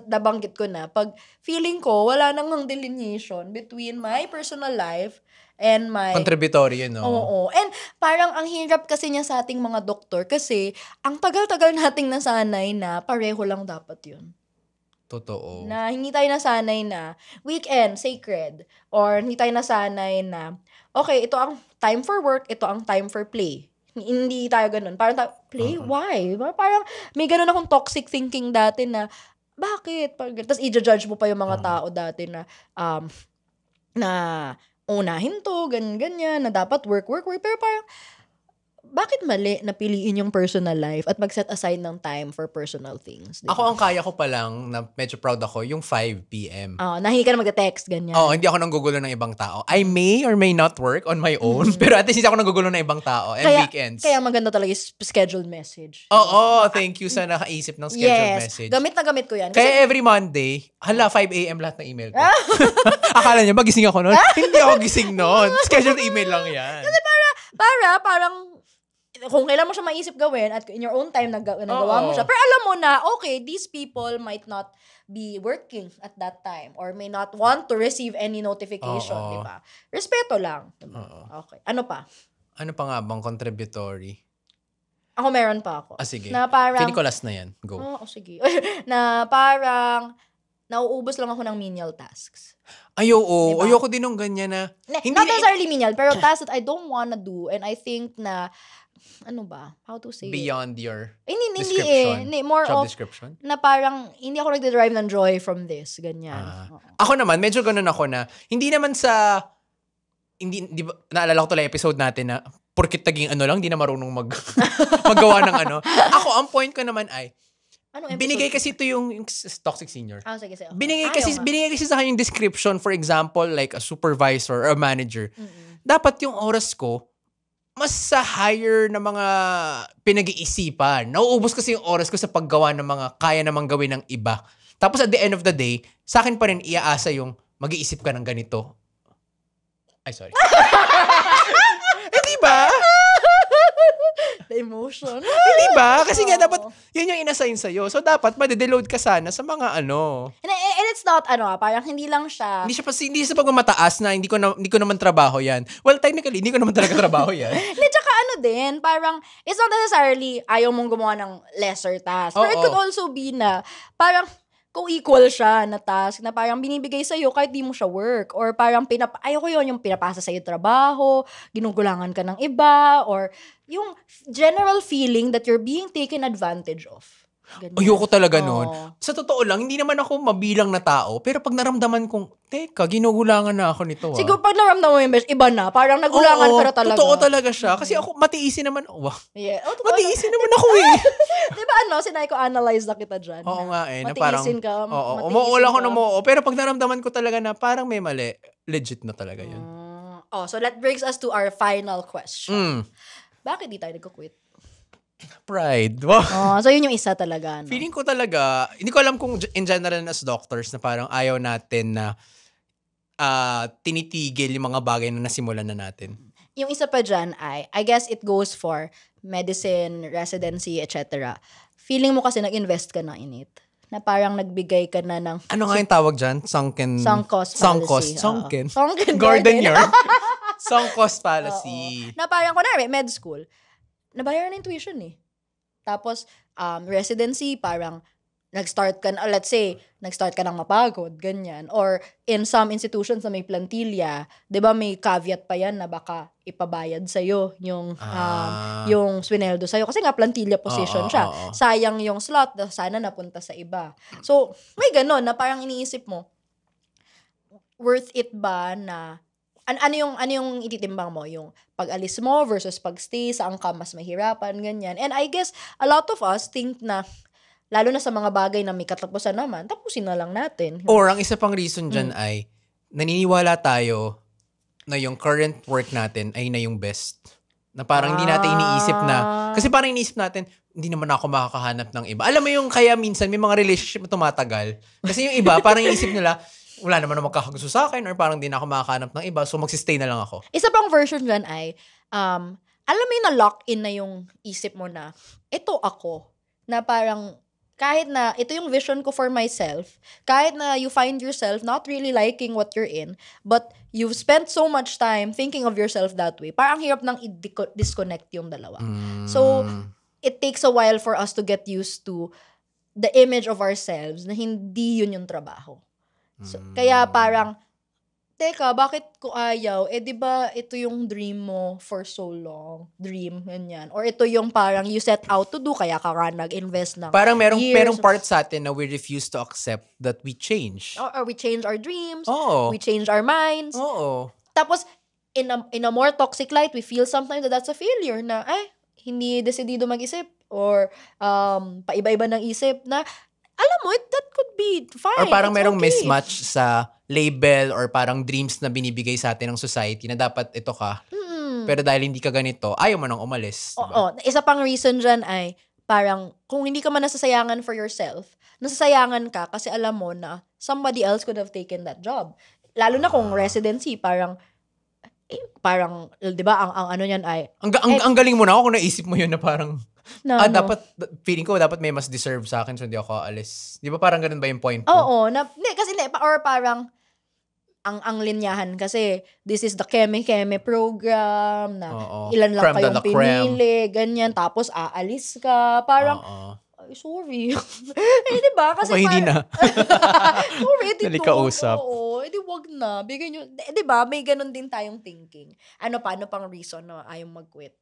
[SPEAKER 3] nabanggit ko na, pag feeling ko, wala nang delineation between my personal life and my...
[SPEAKER 2] Contributory,
[SPEAKER 3] Oo. And parang ang hirap kasi niya sa ating mga doktor kasi ang tagal-tagal nating nasanay na pareho lang dapat yun.
[SPEAKER 2] Totoo.
[SPEAKER 3] Na hindi tayo nasanay na weekend, sacred. Or hindi tayo nasanay na, okay, ito ang time for work, ito ang time for play. Hindi tayo ganun. Parang play? Why? Parang may ganun akong toxic thinking dati na, bakit? Tapos i-judge mo pa yung mga tao dati na, na unahin to, ganyan, na dapat work. Pero parang, bakit mali na piliin yung personal life at mag-set aside ng time for personal things? Diba?
[SPEAKER 2] Ako, ang kaya ko pa lang, na medyo proud ako, yung 5 p.m.
[SPEAKER 3] Nahingi ka na mag-text, ganyan.
[SPEAKER 2] Hindi ako nanggugulo ng ibang tao. I may or may not work on my own, pero at least hindi ako nanggugulo ng ibang tao. And weekends.
[SPEAKER 3] Kaya maganda talaga yung scheduled message.
[SPEAKER 2] Thank you sa nakaisip ng scheduled message.
[SPEAKER 3] Gamit na gamit ko yan.
[SPEAKER 2] Kaya every Monday, 5 a.m. lahat ng email ko. Akala niyo, magising ako noon? Hindi ako gising noon. Scheduled email lang yan.
[SPEAKER 3] Kasi parang, kung kailan mo siya maisip gawin at in your own time nagawa mo siya. Pero alam mo na, okay, these people might not be working at that time or may not want to receive any notification, di ba? Respeto lang. Diba? Okay. Ano pa?
[SPEAKER 2] Ano pa nga bang contributory?
[SPEAKER 3] Ako meron pa ako.
[SPEAKER 2] Sige.
[SPEAKER 3] Na parang,
[SPEAKER 2] Feeling ko last na yan. Go.
[SPEAKER 3] Sige. Na parang, nauubos lang ako ng menial tasks.
[SPEAKER 2] Diba? Ayoko din ng ganyan na...
[SPEAKER 3] Not necessarily menial, pero tasks that I don't wanna do and I think na, ano ba? How to say
[SPEAKER 2] beyond your
[SPEAKER 3] description? More
[SPEAKER 2] job
[SPEAKER 3] of,
[SPEAKER 2] description?
[SPEAKER 3] na parang, hindi ako nagde-derive ng joy from this. Ganyan.
[SPEAKER 2] Ako naman, medyo ganun ako na, hindi naman sa, di ba, naalala ko tuloy episode natin na, porkit taging lang, hindi na marunong maggawa ng ano. Ako, ang point ko naman ay, binigay kasi ito yung toxic senior.
[SPEAKER 3] Sige.
[SPEAKER 2] Binigay kasi sa akin yung description, for example, like a supervisor or a manager. Dapat yung oras ko, mas sa higher na mga pinag-iisipan. Nauubos kasi yung oras ko sa paggawa ng mga kaya namang gawin ng iba. Tapos at the end of the day, sa akin pa rin iaasa yung mag-iisip ka ng ganito. Ay, sorry. Diba?
[SPEAKER 3] The emotion.
[SPEAKER 2] Diba? Kasi nga dapat, yun yung inassign sa'yo. So dapat, made-deload ka sana sa mga ano.
[SPEAKER 3] And it's not, parang hindi lang siya.
[SPEAKER 2] Hindi siya pagmamataas na hindi ko naman trabaho yan. Well, technically, hindi ko naman talaga trabaho yan.
[SPEAKER 3] Hindi, tsaka din, parang, it's not necessarily ayaw mong gumawa ng lesser task. Pero it could also be na, parang, co-equal siya na task na parang binibigay sa'yo kahit di mo siya work. Or parang ayoko yun, yung pinapasa sa'yo trabaho, ginugulangan ka ng iba, or yung general feeling that you're being taken advantage of. Ganyan.
[SPEAKER 2] Ayoko talaga nun.
[SPEAKER 3] Oo.
[SPEAKER 2] Sa totoo lang, hindi naman ako mabilang na tao, pero pag naramdaman kong, teka, ginugulangan na ako nito
[SPEAKER 3] Siguro pag naramdaman mo yung besh, iba na. Parang nagulangan
[SPEAKER 2] Oo,
[SPEAKER 3] ka na talaga.
[SPEAKER 2] totoo talaga siya. Kasi ako, matiisin naman. Wow.
[SPEAKER 3] Yeah. Oh, totoo
[SPEAKER 2] Matiisin naman ako eh.
[SPEAKER 3] Di ba sinay-ko-analyze na kita dyan.
[SPEAKER 2] Oo nga eh. Na
[SPEAKER 3] Matiisin
[SPEAKER 2] parang,
[SPEAKER 3] ka.
[SPEAKER 2] oo,
[SPEAKER 3] matiisin
[SPEAKER 2] umuul ako
[SPEAKER 3] ka.
[SPEAKER 2] ng umuo. Pero pag naramdaman ko talaga na parang may mali, legit na talaga yun.
[SPEAKER 3] So that brings us to our final question.
[SPEAKER 2] Mm.
[SPEAKER 3] Bakit di tayo nagko-quit?
[SPEAKER 2] Pride. Wow.
[SPEAKER 3] So yun yung isa talaga. No?
[SPEAKER 2] Feeling ko talaga, hindi ko alam kung in general as doctors na parang ayaw natin na tinitigil yung mga bagay na nasimulan na natin.
[SPEAKER 3] Yung isa pa dyan ay, I guess it goes for medicine, residency, etc. Feeling mo kasi nag-invest ka na in it. Na parang nagbigay ka na ng...
[SPEAKER 2] Ano nga yung tawag dyan? Sunk cost
[SPEAKER 3] fallacy.
[SPEAKER 2] Sunken.
[SPEAKER 3] Sunken
[SPEAKER 2] Garden
[SPEAKER 3] garden.
[SPEAKER 2] yard. Sunk cost fallacy.
[SPEAKER 3] Na parang, kunwari, med school, nabayaran na yung tuition eh. Tapos, residency, parang, nag-start ka na, let's say, nag-start ka ng mapagod, ganyan. Or, in some institutions na may plantilla, di ba may caveat pa yan na baka ipabayad sa'yo yung swineldo sa'yo. Kasi nga, plantilla position siya. Sayang yung slot, sana napunta sa iba. So, may ganon na parang iniisip mo, worth it ba na ano yung ititimbang mo? Yung pag-alis mo versus pag-stay, saan ka mas mahirapan, ganyan. And I guess, a lot of us think na, lalo na sa mga bagay na may katapusan naman, tapusin na lang natin.
[SPEAKER 2] Or, ang isa pang reason dyan ay, naniniwala tayo na yung current work natin ay na yung best. Na parang hindi natin iniisip na, kasi parang iniisip natin, hindi naman ako makakahanap ng iba. Alam mo yung kaya minsan may mga relationship na tumatagal. Kasi yung iba, parang iniisip nila, wala naman na magkakagusto sa akin or parang di na ako makakahanap ng iba, so magsistay na lang ako.
[SPEAKER 3] Isa pang version dyan ay, alam mo yung na-lock in na yung isip mo na, ito ako. Na parang, kahit na ito yung vision ko for myself, kahit na you find yourself not really liking what you're in, but you've spent so much time thinking of yourself that way, parang hirap nang i-disconnect yung dalawa. So, it takes a while for us to get used to the image of ourselves na hindi yun yung trabaho. So, kaya parang, teka, bakit ko ayaw? Eh, di ba ito yung dream mo for so long? Dream, ganyan. Or ito yung parang you set out to do, kaya ka nga nag-invest ng
[SPEAKER 2] parang merong
[SPEAKER 3] years.
[SPEAKER 2] part sa atin na we refuse to accept that we change.
[SPEAKER 3] Or we change our dreams.
[SPEAKER 2] Oo.
[SPEAKER 3] We change our minds.
[SPEAKER 2] Oo.
[SPEAKER 3] Tapos, in a more toxic light, we feel sometimes that that's a failure na, hindi desidido mag-isip. Or, paiba-iba ng isip na, alam mo, that could be fine.
[SPEAKER 2] Or parang
[SPEAKER 3] it's
[SPEAKER 2] merong
[SPEAKER 3] okay.
[SPEAKER 2] mismatch sa label or parang dreams na binibigay sa atin ng society na dapat ito ka. Pero dahil hindi ka ganito, ayaw mo nang umalis. Diba?
[SPEAKER 3] Oo. Isa pang reason dyan ay parang kung hindi ka man nasasayangan for yourself, nasasayangan ka kasi alam mo na somebody else could have taken that job. Lalo na kung residency, parang, di ba, ang ano yan ay...
[SPEAKER 2] Ang galing mo na ako kung naisip mo yun na parang...
[SPEAKER 3] dapat,
[SPEAKER 2] feeling ko, dapat may mas deserve sa akin so hindi ako aalis. Di ba parang ganun ba yung point mo?
[SPEAKER 3] Oo. Or parang, ang linyahan kasi, this is the Keme-Keme program, na ilan lang
[SPEAKER 2] Creme de
[SPEAKER 3] kayong
[SPEAKER 2] la creme.
[SPEAKER 3] pinili, ganyan, tapos aalis ka. Parang, ay, sorry. Di ba? Kasi
[SPEAKER 2] Okay, hindi na.
[SPEAKER 3] sorry,
[SPEAKER 2] Dali ka usap.
[SPEAKER 3] Oo, di wag na. Bigay nyo, di ba? May ganun din tayong thinking. Ano pang reason na ayaw mag-quit?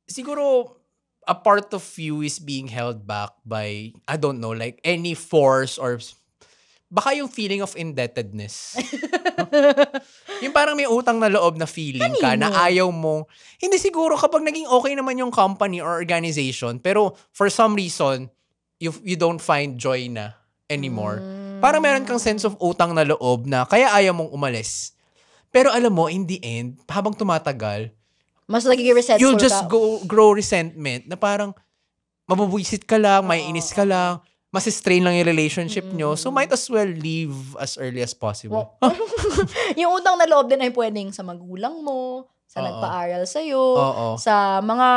[SPEAKER 2] Siguro, a part of you is being held back by, I don't know, like any force or baka yung feeling of indebtedness. Yung parang may utang na loob na feeling ka na ayaw mo. Hindi siguro kapag naging okay naman yung company or organization, pero for some reason, you don't find joy na anymore. Parang meron kang sense of utang na loob na kaya ayaw mong umalis. Pero alam mo, in the end, habang tumatagal,
[SPEAKER 3] mas nagiging resentful
[SPEAKER 2] you'll just
[SPEAKER 3] ka.
[SPEAKER 2] grow resentment na parang mabubuisit ka lang, maiinis ka lang, mas-strain lang yung relationship nyo. So, might as well leave as early as possible.
[SPEAKER 3] Yung utang na loob din ay pwedeng sa magulang mo, sa nagpaaral sa'yo, sa mga,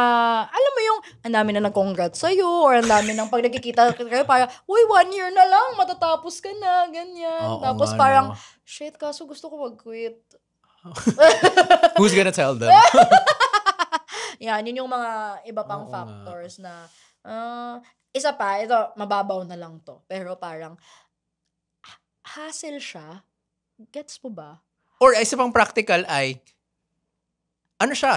[SPEAKER 3] alam mo yung, ang dami na nag-congrats sa'yo, or ang dami ng pag nagkikita kayo, parang, uy, 1 year na lang, matatapos ka na, ganyan. Tapos parang, shit, kaso gusto ko mag-quit.
[SPEAKER 2] Who's gonna tell them?
[SPEAKER 3] Yan, yun yung mga iba pang factors na, isa pa, ito, mababaw na lang to. Pero parang, hassle siya. Gets mo ba?
[SPEAKER 2] Or isa pang practical ay, ano siya,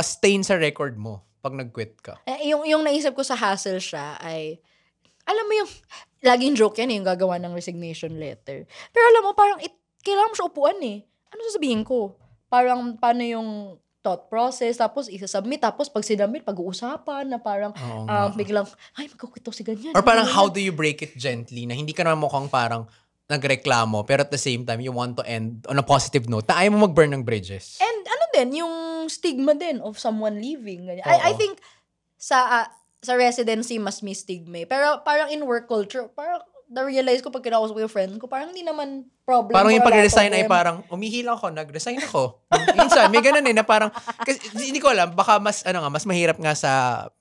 [SPEAKER 2] stain sa record mo pag nag-quit ka.
[SPEAKER 3] Yung naisip ko sa hassle siya ay, alam mo yung, laging joke yan yung gagawa ng resignation letter. Pero alam mo, parang kailangan mo siya upuan Ano sasabihin ko? Parang, paano yung thought process, tapos isa-submit, tapos pag sinubmit, pag-uusapan, na parang, biglang, ay, magkukwito si ganyan.
[SPEAKER 2] Or parang, how do you break it gently, na hindi ka naman mukhang parang nagreklamo, pero at the same time, you want to end on a positive note, na ayaw mo mag-burn ng bridges.
[SPEAKER 3] And ano din, yung stigma din of someone leaving. Ganyan. I think, sa residency, mas may stigma. Pero parang in work culture, parang na-realize ko pag kinausap ko yung friend ko, parang hindi naman problem.
[SPEAKER 2] Parang yung pag-resign ay parang, umihila ako, nag-resign ako. Minsan, may ganun na parang, kasi hindi ko alam, baka mas mahirap nga sa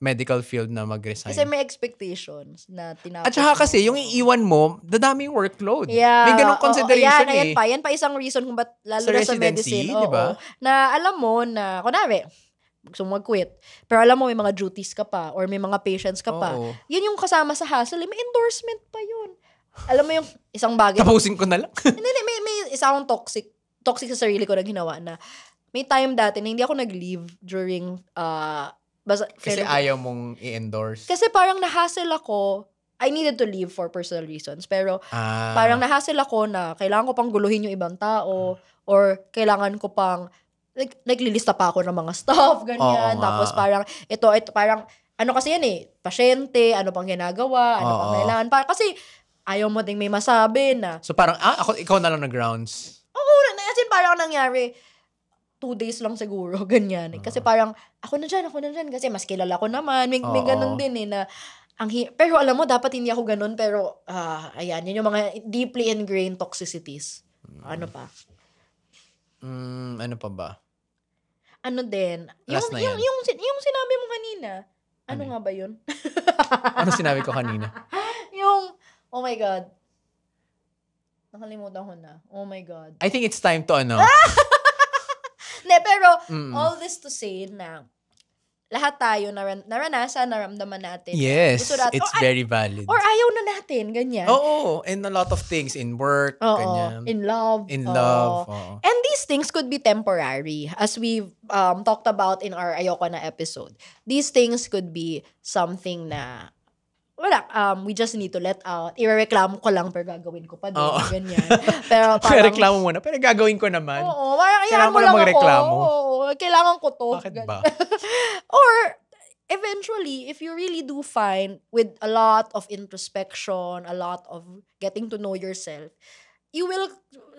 [SPEAKER 2] medical field na mag-resign.
[SPEAKER 3] Kasi may expectations na tinapos.
[SPEAKER 2] At saka kasi, yung iiwan mo, dadaming workload.
[SPEAKER 3] Yeah,
[SPEAKER 2] May ganung consideration
[SPEAKER 3] Yan pa isang reason kung ba't lalo
[SPEAKER 2] sa
[SPEAKER 3] na sa
[SPEAKER 2] residency,
[SPEAKER 3] medicine.
[SPEAKER 2] diba?
[SPEAKER 3] Na alam mo na, kunwari, gusto mo mag-quit. Pero alam mo, may mga duties ka pa or may mga patients ka pa. Yun yung kasama sa hassle. May endorsement pa yun. Alam mo yung isang bagay.
[SPEAKER 2] Tapusin ko na lang.
[SPEAKER 3] Hindi, may isa akong toxic sa sarili ko na ginawa na may time dati na hindi ako nag-leave during
[SPEAKER 2] kasi ayaw mong i-endorse.
[SPEAKER 3] Kasi parang na-hassle ako. I needed to leave for personal reasons. Pero parang na-hassle ako na kailangan ko pang guluhin yung ibang tao or kailangan ko pang naglilista pa ako ng mga stuff, ganyan. Tapos parang, ito, parang, ano kasi yan pasyente, ano pang ginagawa, ano pang kailangan. Kasi, ayaw mo ding may masabi na.
[SPEAKER 2] So parang, ikaw na lang na grounds.
[SPEAKER 3] Oo, kasi parang nangyari, 2 days lang siguro, ganyan. Kasi parang, ako na dyan, kasi mas kilala ko naman. May ganun din na, pero alam mo, dapat hindi ako ganun, pero, ayan, yun yung mga deeply ingrained toxicities. Ano pa?
[SPEAKER 2] Ano pa ba?
[SPEAKER 3] Ano din? Yung sinabi mo kanina. Ano nga ba yun?
[SPEAKER 2] Ano sinabi ko kanina?
[SPEAKER 3] Oh my God. Nakalimutan ko na. Oh my God.
[SPEAKER 2] I think it's time to
[SPEAKER 3] Pero all this to say na lahat tayo naranasan, naramdaman natin.
[SPEAKER 2] Yes, it's very valid.
[SPEAKER 3] Or ayaw na natin, ganyan.
[SPEAKER 2] Oo, and a lot of things in work, ganyan.
[SPEAKER 3] In love. And these things could be temporary. As we talked about in our Ayoko Na episode. These things could be something na we just need to let out. Irereklamo ko lang, pero gagawin ko pa din. Ganyan. Pero parang,
[SPEAKER 2] reklamo mo na, pero gagawin ko naman.
[SPEAKER 3] Oo, parang
[SPEAKER 2] kailangan mo lang magreklamo.
[SPEAKER 3] Oo, kailangan ko to.
[SPEAKER 2] Bakit ba?
[SPEAKER 3] Or, eventually, if you really do find with a lot of introspection, a lot of getting to know yourself, you will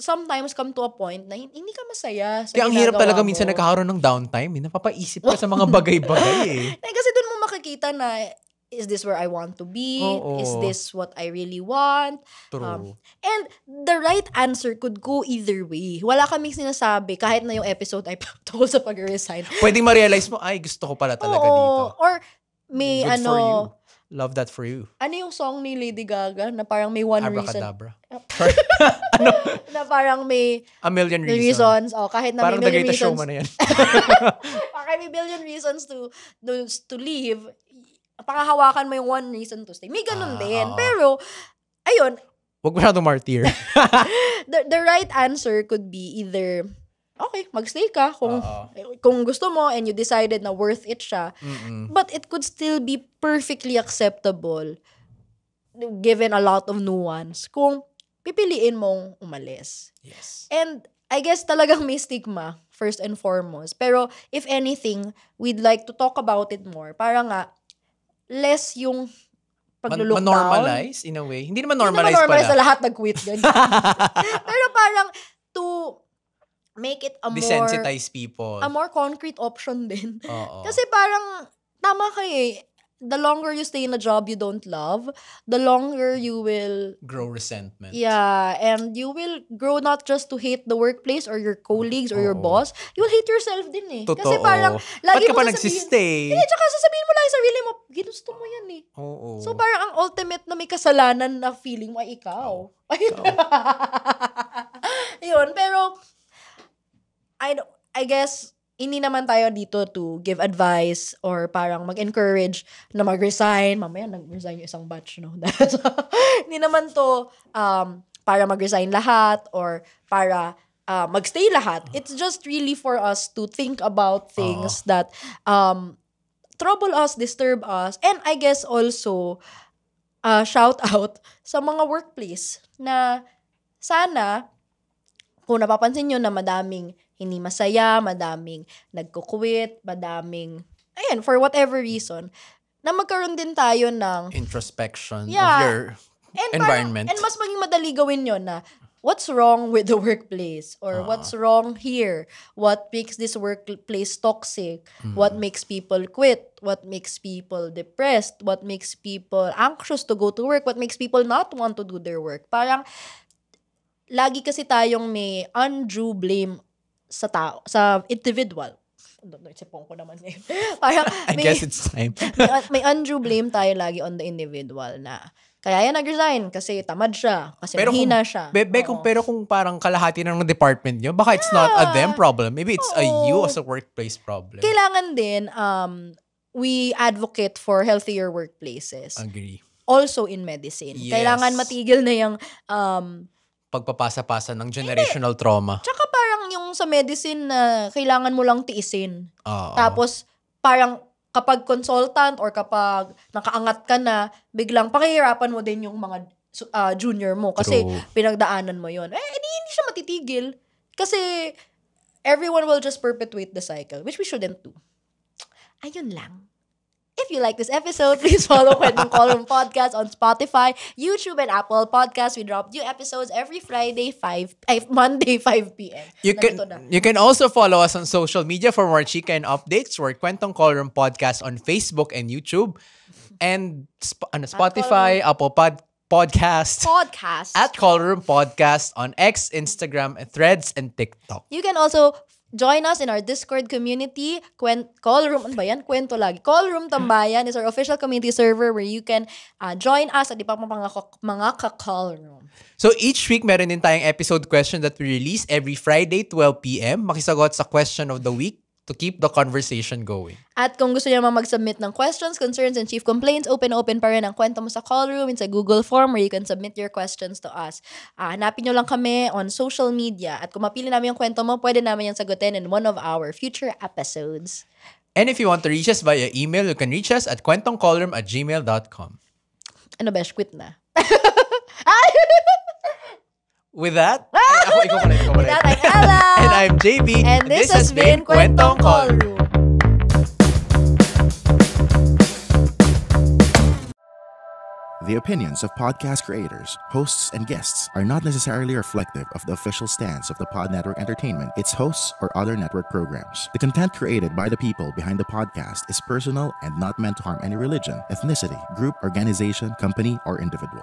[SPEAKER 3] sometimes come to a point na hindi ka masaya sa
[SPEAKER 2] kaya ang hirap talaga
[SPEAKER 3] mo.
[SPEAKER 2] minsan nagkakaroon ng downtime. Napapaisip ka sa mga bagay-bagay
[SPEAKER 3] Kasi dun mo makikita na, is this where I want to be? Is this what I really want?
[SPEAKER 2] True.
[SPEAKER 3] And the right answer could go either way. Wala kaming sinasabi kahit na yung episode ay tungkol sa pag-resign.
[SPEAKER 2] Pwedeng ma-realize mo, ay, gusto ko pala talaga dito.
[SPEAKER 3] Or may
[SPEAKER 2] Good for you. Love that for you.
[SPEAKER 3] Ano yung song ni Lady Gaga na parang may one
[SPEAKER 2] Abracadabra.
[SPEAKER 3] reason? Na parang may
[SPEAKER 2] a million reasons.
[SPEAKER 3] Kahit na
[SPEAKER 2] parang
[SPEAKER 3] may million
[SPEAKER 2] reasons. Parang
[SPEAKER 3] show
[SPEAKER 2] na yan.
[SPEAKER 3] Parang may billion reasons to leave. Pakahawakan mo yung one reason to stay. May ganun din. Pero, ayun.
[SPEAKER 2] Huwag masyadong martyr.
[SPEAKER 3] the right answer could be either, okay, magstay ka kung gusto mo and you decided na worth it siya. But it could still be perfectly acceptable given a lot of nuance kung pipiliin mong umalis.
[SPEAKER 2] Yes.
[SPEAKER 3] And I guess talagang may stigma, first and foremost. Pero if anything, we'd like to talk about it more. Para nga, less yung pag-look down.
[SPEAKER 2] Ma-normalize in a way. Hindi naman normalize pala.
[SPEAKER 3] Hindi naman normalize na lahat nag-quit. Pero parang to make it a more...
[SPEAKER 2] Desensitize people.
[SPEAKER 3] A more concrete option din.
[SPEAKER 2] Oo.
[SPEAKER 3] Kasi parang, tama kayo the longer you stay in a job you don't love, the longer you will...
[SPEAKER 2] grow resentment.
[SPEAKER 3] Yeah, and you will grow not just to hate the workplace or your colleagues or your boss, you will hate yourself din
[SPEAKER 2] Totoo.
[SPEAKER 3] Kasi parang, lagi
[SPEAKER 2] Ba't ka
[SPEAKER 3] mo
[SPEAKER 2] pa
[SPEAKER 3] sasabihin...
[SPEAKER 2] nagsistay?
[SPEAKER 3] Hindi, tsaka sasabihin mo lang sa sarili mo, ginusto mo yan
[SPEAKER 2] Oo.
[SPEAKER 3] So parang ang ultimate na may kasalanan na feeling mo ay ikaw. Yun, pero I guess hindi naman tayo dito to give advice or parang mag-encourage na mag-resign. Mamaya nag-resign yung isang batch, no? Hindi naman to para mag-resign lahat or para mag-stay lahat. It's just really for us to think about things that trouble us, disturb us, and I guess also shout out sa mga workplace na sana, kung napapansin nyo na madaming hindi masaya, madaming nagko-quit, madaming, ayan, for whatever reason, na magkaroon din tayo ng
[SPEAKER 2] Introspection of
[SPEAKER 3] Yeah.
[SPEAKER 2] your environment.
[SPEAKER 3] And mas maging madali gawin yun na what's wrong with the workplace or what's wrong here, what makes this workplace toxic, what makes people quit, what makes people depressed, what makes people anxious to go to work, what makes people not want to do their work. Parang lagi kasi tayong may undue blame sa tao, sa individual. Sipong ko naman ngayon. Parang
[SPEAKER 2] I guess it's time.
[SPEAKER 3] may undue blame tayo lagi on the individual na kaya yan nag-resign kasi tamad siya, kasi mahina siya.
[SPEAKER 2] Pero kung parang kalahati ng department nyo, baka it's not a them problem. Maybe it's a you as a workplace problem.
[SPEAKER 3] Kailangan din, we advocate for healthier workplaces.
[SPEAKER 2] Agree.
[SPEAKER 3] Also in medicine.
[SPEAKER 2] Yes.
[SPEAKER 3] Kailangan matigil na yung
[SPEAKER 2] Pagpapasa-pasa ng generational trauma.
[SPEAKER 3] tsaka parang yung sa medicine na kailangan mo lang tiisin.
[SPEAKER 2] Oo.
[SPEAKER 3] Tapos parang kapag consultant or kapag nakaangat ka na, biglang pakihirapan mo din yung mga junior mo kasi
[SPEAKER 2] True.
[SPEAKER 3] pinagdaanan mo yun. Hindi siya matitigil. Kasi everyone will just perpetuate the cycle, which we shouldn't do. Ayun lang. If you like this episode, please follow Kwentong Callroom Podcast on Spotify, YouTube, and Apple Podcasts. We drop new episodes every Monday, 5 p.m.
[SPEAKER 2] You can also follow us on social media for more chika and updates. We're Kwentong Callroom Podcast on Facebook and YouTube. And Spotify, Apple Podcast. At Callroom Podcast on X, Instagram, Threads, and TikTok.
[SPEAKER 3] You can also join us in our Discord community. Callroom, ano ba yan? Kwento lagi. Callroom Tambayan is our official community server where you can join us at iba pang mga ka-callroom.
[SPEAKER 2] So each week, meron din tayong episode question that we release every Friday, 12 p.m. Makisagot sa question of the week to keep the conversation going.
[SPEAKER 3] At kung gusto niyo mag-submit ng questions, concerns, and chief complaints, open pa rin ang kwento mo sa Callroom. It's a Google form where you can submit your questions to us. Hanapin nyo lang kami on social media. At kung mapili namin yung kwento mo, pwede namin yung sagutin in one of our future episodes.
[SPEAKER 2] And if you want to reach us via email, you can reach us at kwentongcallroom@gmail.com.
[SPEAKER 3] Ano ba? Quit na.
[SPEAKER 2] With that, ikaw pala.
[SPEAKER 3] With that, I'm Ella.
[SPEAKER 2] And I'm JB.
[SPEAKER 3] And this has been Kwentong Callroom.
[SPEAKER 1] The opinions of podcast creators, hosts, and guests are not necessarily reflective of the official stance of the Pod Network Entertainment, its hosts, or other network programs. The content created by the people behind the podcast is personal and not meant to harm any religion, ethnicity, group, organization, company, or individual.